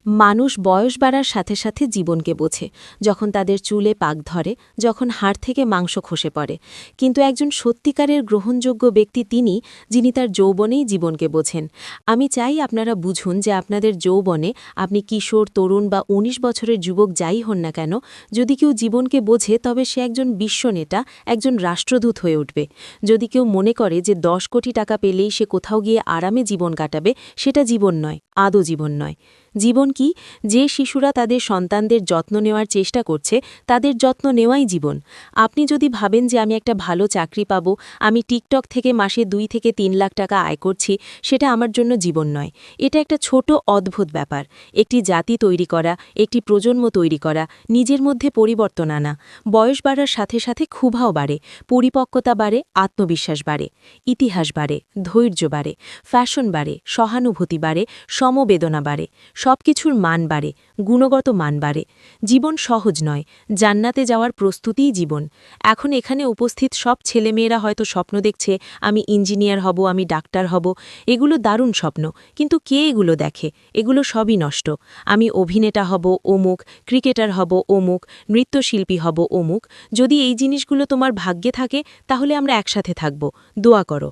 মানুষ বয়স বাড়ার সাথে সাথে জীবনকে বোঝে, যখন তাদের চুলে পাক ধরে, যখন হাড় থেকে মাংস খসে পড়ে। কিন্তু একজন সত্যিকারের গ্রহণযোগ্য ব্যক্তি তিনি, যিনি তার যৌবনেই জীবনকে বোঝেন। আমি চাই আপনারা বুঝুন যে আপনাদের যৌবনে, আপনি কিশোর, তরুণ বা ১৯ বছরের যুবক যাই হন না কেন, যদি কেউ জীবনকে বোঝে তবে সে একজন বিশ্বনেতা, একজন রাষ্ট্রদূত হয়ে উঠবে। যদি কেউ মনে করে যে ১০ কোটি টাকা পেলেই সে কোথাও গিয়ে আরামে জীবন কাটাবে, সেটা জীবন নয়, আদৌ জীবন নয়। জীবন কি? যে শিশুরা তাদের সন্তানদের যত্ন নেওয়ার চেষ্টা করছে, তাদের যত্ন নেওয়াই জীবন। আপনি যদি ভাবেন যে আমি একটা ভালো চাকরি পাবো, আমি টিকটক থেকে মাসে ২ থেকে ৩ লাখ টাকা আয় করছি, সেটা আমার জন্য জীবন নয়। এটা একটা ছোট অদ্ভুত ব্যাপার। একটি জাতি তৈরি করা, একটি প্রজন্ম তৈরি করা, নিজের মধ্যে পরিবর্তন আনা। বয়স বাড়ার সাথে সাথে ক্ষুধাও বাড়ে, পরিপক্কতা বাড়ে, আত্মবিশ্বাস বাড়ে, ইতিহাস বাড়ে, ধৈর্য বাড়ে, ফ্যাশন বাড়ে, সহানুভূতি বাড়ে, সমবেদনা বাড়ে, সবকিছুর মান বাড়ে, গুণগত মান বাড়ে। জীবন সহজ নয়, জান্নাতে যাওয়ার প্রস্তুতিই জীবন। এখন এখানে উপস্থিত সব ছেলেমেয়েরা হয়তো স্বপ্ন দেখছে, আমি ইঞ্জিনিয়ার হব, আমি ডাক্তার হব। এগুলো দারুণ স্বপ্ন, কিন্তু কে এগুলো দেখে? এগুলো সবই নষ্ট। আমি অভিনেতা হব অমুক, ক্রিকেটার হব অমুক, নৃত্যশিল্পী হব অমুক। যদি এই জিনিসগুলো তোমার ভাগ্যে থাকে, তাহলে আমরা একসাথে থাকব। দোয়া করো।